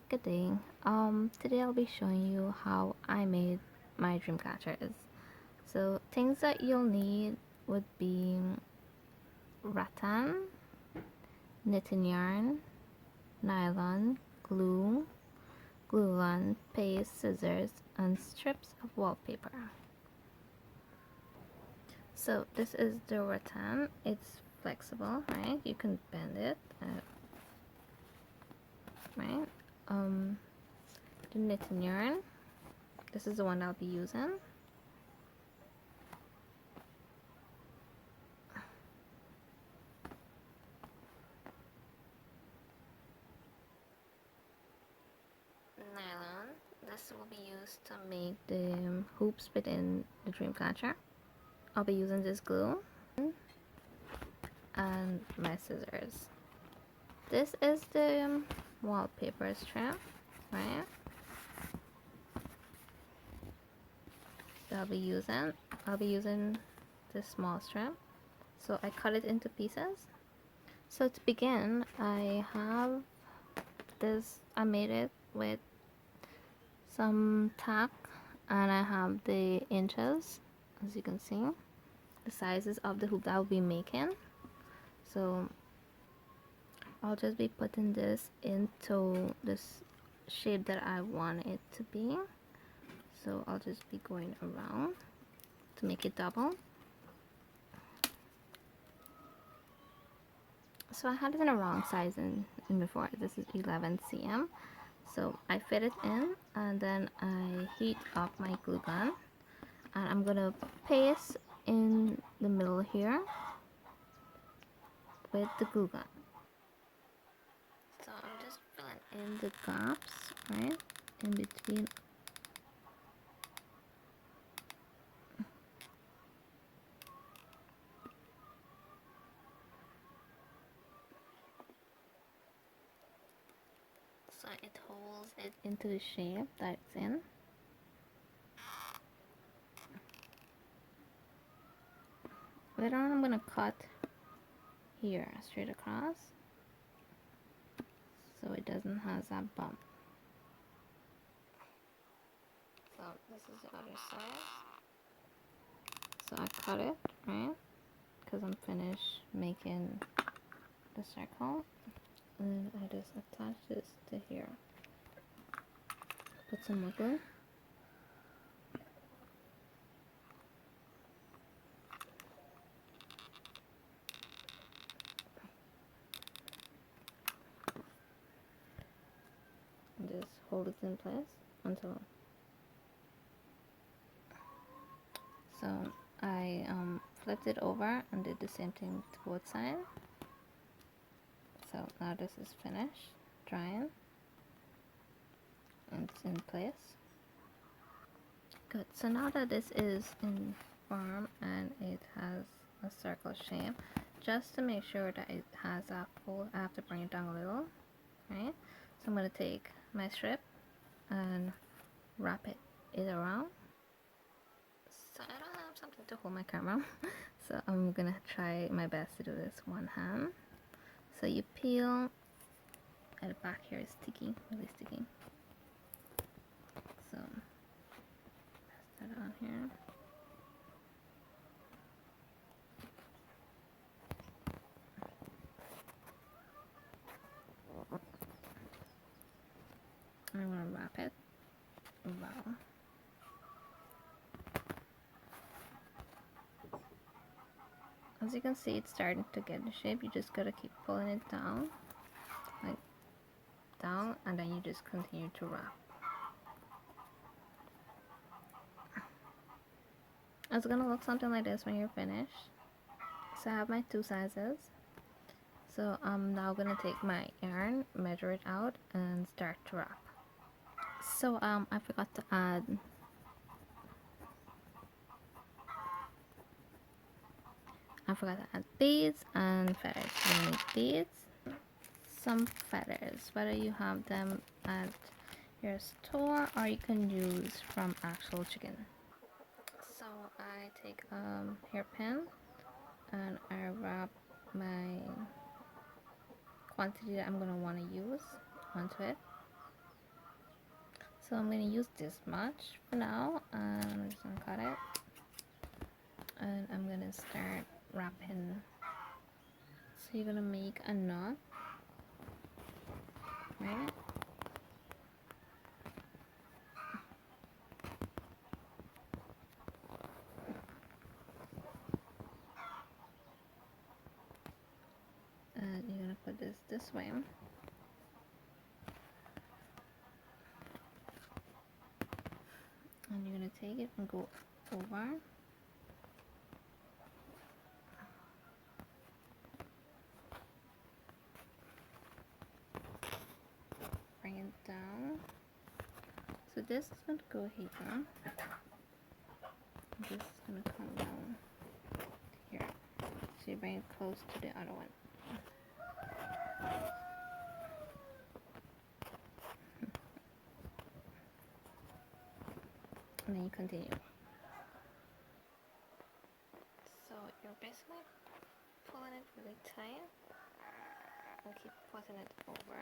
Good day. Today I'll be showing you how I made my dream catchers. So things that you'll need would be rattan, knitting yarn, nylon, glue, glue gun, paste, scissors, and strips of wallpaper. So this is the rattan. It's flexible, right? You can bend it, right? The knitting yarn. This is the one I'll be using. Nylon. This will be used to make the hoops within the dream catcher. I'll be using this glue and my scissors. This is the wallpaper strip, right? That I'll be using this small strip. So I cut it into pieces. So to begin, I have this. I made it with some tack, and I have the inches, as you can see, the sizes of the hoop that I'll be making. So I'll just be putting this into this shape that I want it to be. So I'll just be going around to make it double. So I had it in a wrong size in before. This is 11 cm. So I fit it in, and then I heat up my glue gun, and I'm gonna paste in the middle here with the glue gun. So I'm just filling in the gaps, right, in between. So it holds it into the shape that it's in. Later on I'm gonna cut here straight across so it doesn't have that bump. So this is the other side. So I cut it, right, because I'm finished making the circle, and then I just attach this to here. Put some more glue. And just hold it in place until. So I flipped it over and did the same thing to both sides. So now this is finished drying and it's in place. Good. So now that this is in form and it has a circle shape, just to make sure that it has that fold, I have to bring it down a little, right? So I'm going to take my strip and wrap it around. So I don't have something to hold my camera, so I'm going to try my best to do this one hand. So you peel, and the back here is sticky, really sticky. So pass that on here. I'm going to wrap it well. As you can see, it's starting to get the shape. You just gotta keep pulling it down, like down, and then you just continue to wrap. It's gonna look something like this when you're finished. So I have my two sizes. So I'm now gonna take my yarn, measure it out, and start to wrap. So I forgot to add beads and feathers. You need beads, some feathers, whether you have them at your store or you can use from actual chicken. So I take a hairpin and I wrap my quantity that I'm gonna want to use onto it. So I'm gonna use this much for now, and I'm just gonna cut it, and I'm gonna start wrapping. So you're gonna make a knot, right? And you're gonna put this way. And you're gonna take it and go over. Bring it down. So this is gonna go here. This is gonna come down here. So you bring it close to the other one. And then you continue. So you're basically pulling it really tight and keep putting it over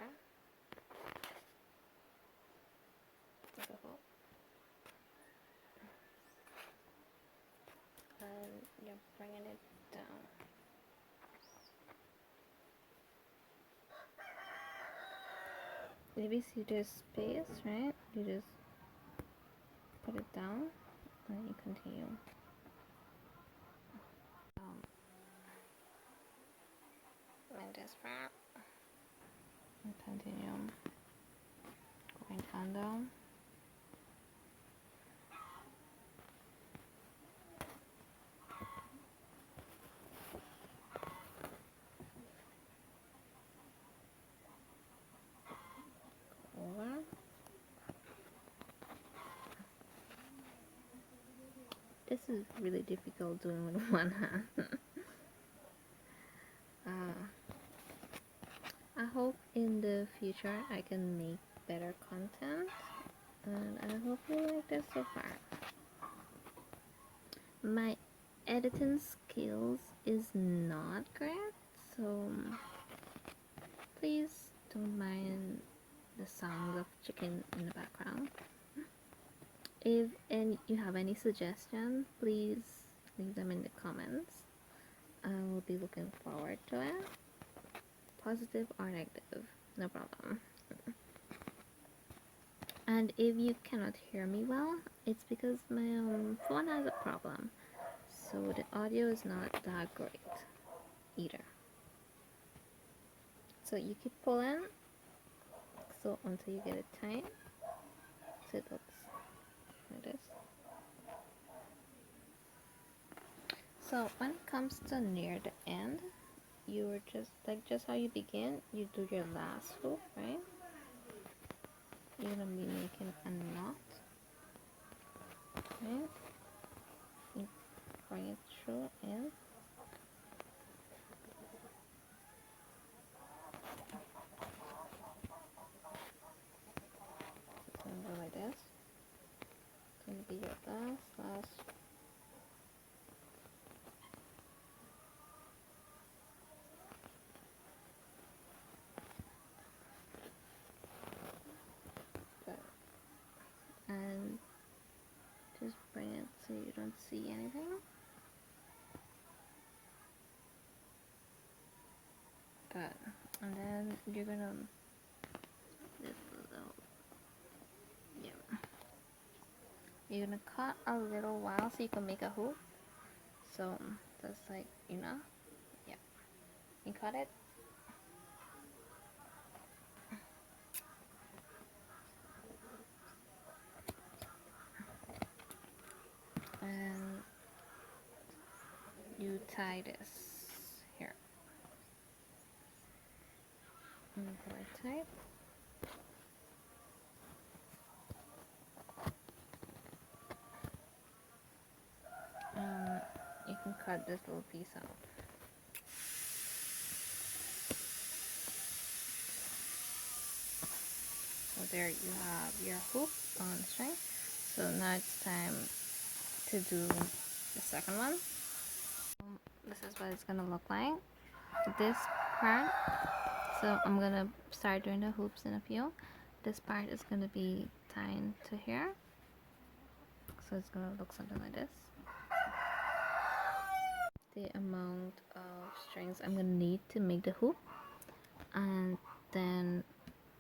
like a hook. And you're bringing it down. If you see there's space, right? You just put it down and you continue. Like this part. And continue going down. Over. This is really difficult doing with one hand. I hope in the future I can make better content, and I hope you like this so far. My editing skills is not great, so please don't mind the sounds of chicken in the background. If you have any suggestions, please leave them in the comments. I will be looking forward to it. Positive or negative, no problem. And if you cannot hear me well, it's because my phone has a problem, so the audio is not that great either. So you keep pulling, so until you get it tight, so it looks like this. So when it comes to near the end, you're just how you begin, you do your last hoop, right? You're gonna be making a knot, right? You bring it through in. It's gonna go like this. It's gonna be your last. And just bring it so you don't see anything. Good. And then you're gonna you're gonna cut a little while so you can make a hoop. So that's like, yeah. You cut it. And you tie this here. And pull it tight. You can cut this little piece out. So there you have your hoop on string. So now it's time to do the second one. This is what it's gonna look like. This part, so I'm gonna start doing the hoops in a few. This part is gonna be tie into here. So it's gonna look something like this. The amount of strings I'm gonna need to make the hoop, and then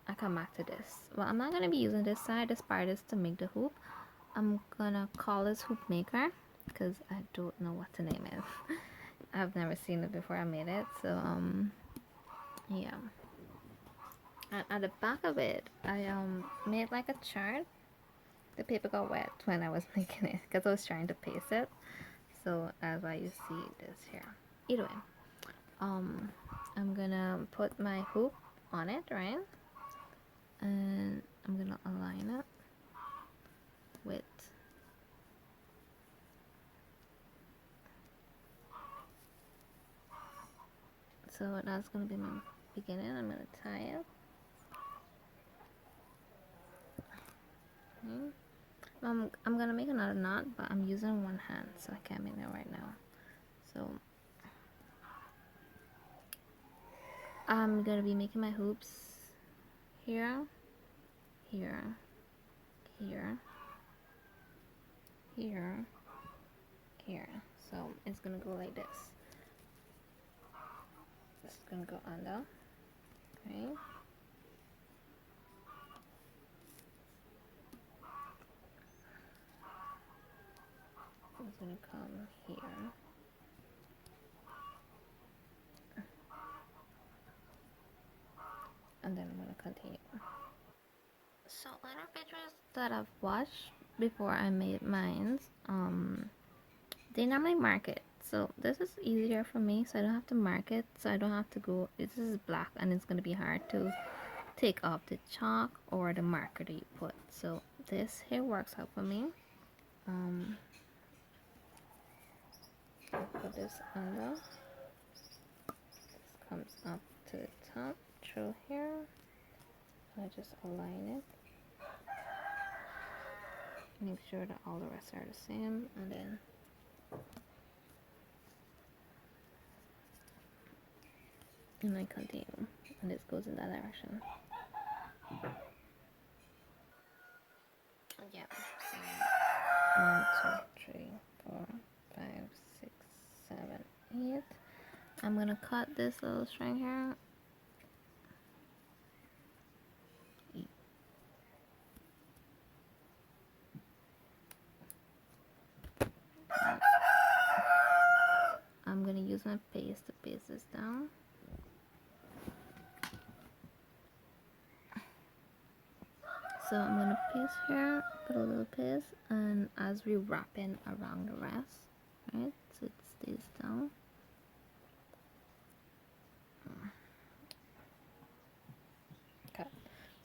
I come back to this. Well, I'm not gonna be using this side. This part is to make the hoop. I'm gonna call this hoop maker because I don't know what the name is. I've never seen it before I made it. So yeah. And at the back of it, I made like a chart. The paper got wet when I was making it because I was trying to paste it. So that's why you see this here. Either way, I'm gonna put my hoop on it, right? And I'm gonna align it with so that's gonna be my beginning. I'm gonna tie it. Okay. I'm gonna make another knot, but I'm using one hand, so I can't make it right now. So I'm gonna be making my hoops here, here, here, here, here. So it's gonna go like this. It's gonna go under, right? It's gonna come here. And then I'm gonna continue. So other pictures that I've watched before I made mine, they normally mark it. So this is easier for me, so I don't have to mark it. So I don't have to go. This is black, and it's gonna be hard to take off the chalk or the marker that you put. So this here works out for me. I put this under. This comes up to the top through here. I just align it. Make sure that all the rest are the same, and then I continue, and this goes in that direction. Yeah. So 1, 2, 3, 4, 5, 6, 7, 8. I'm gonna cut this little string here. I'm gonna use my paste to paste this down. So I'm gonna paste here, put a little paste, and as we wrap in around the rest, right? So it stays down. Okay.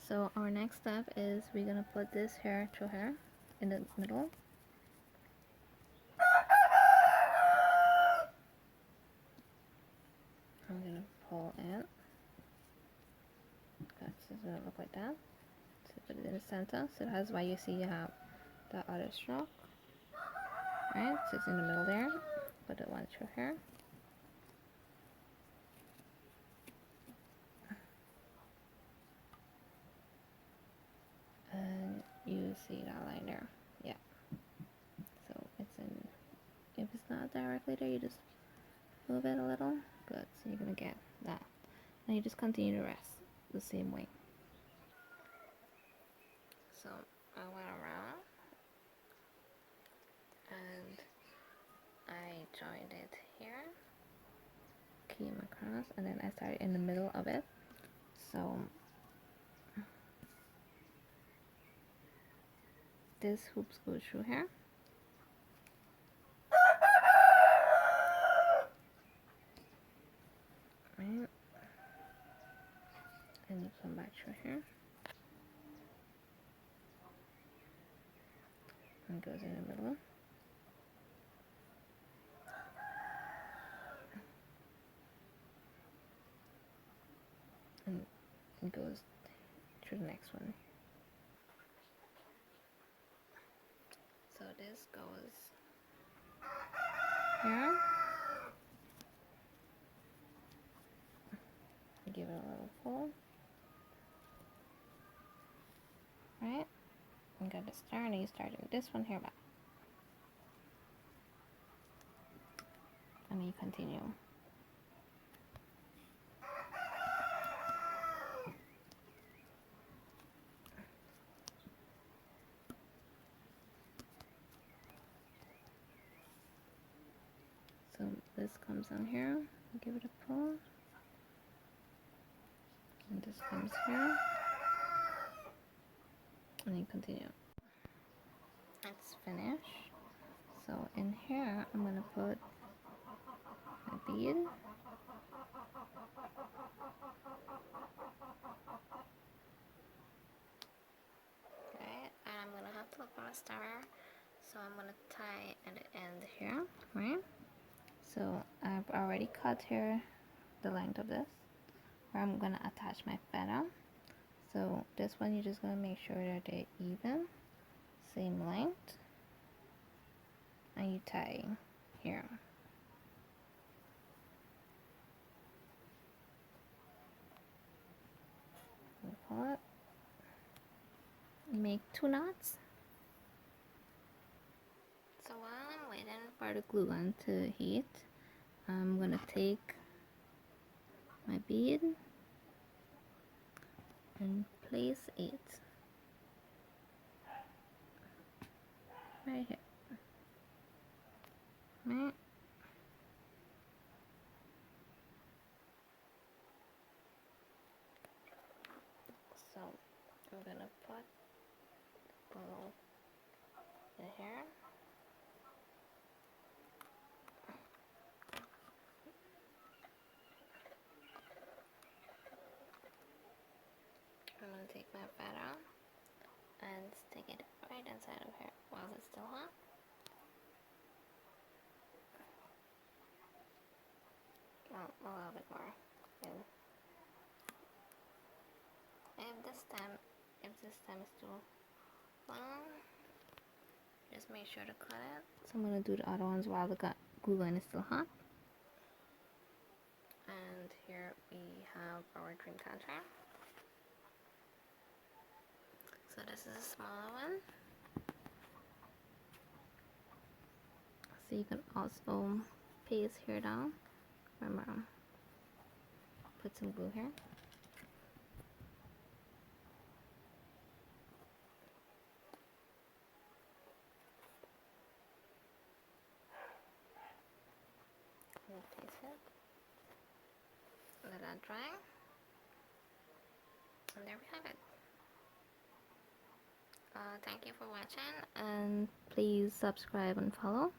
So our next step is we're gonna put this hair through here in the middle. I'm gonna pull it. Okay, so it's gonna look like that. So put it in the center. So that's why you see you have the other stroke. Right? So it's in the middle there. Put it one through here. And you see that line there. Yeah. So it's in, if it's not directly there, you just move it a little. Good. So you're gonna get that. And you just continue the rest the same way. So I went around and I joined it here, came across, and then I started in the middle of it. So this hoops go through here. Right. And you come back through here. And goes in the middle. And it goes to the next one. So this goes here. Give it a little pull. Right? You got the star and you start in this one here back. And you continue. So this comes on here, give it a pull. And this comes here. And then continue. It's finished. So in here, I'm gonna put a bead. Okay, and I'm gonna have to look for a star. So I'm gonna tie at the end here, right? So I've already cut here the length of this, where I'm gonna attach my feather. So this one you're just gonna make sure that they're even, same length, and you tie here. Pull it. You make 2 knots. So while I'm waiting for the glue gun to heat, I'm gonna take my bead and place it right here. Right. So I'm gonna put glue in here. I'm gonna take my feather and stick it right inside of here while it's still hot. Well, a little bit more. And if this time is too long, just make sure to cut it. So I'm gonna do the other ones while the glue gun is still hot. And here we have our dream catcher. So this is a smaller one. So you can also paste here down. Remember, put some glue here. And paste it. Let that dry. And there we have it. Thank you for watching, and please subscribe and follow.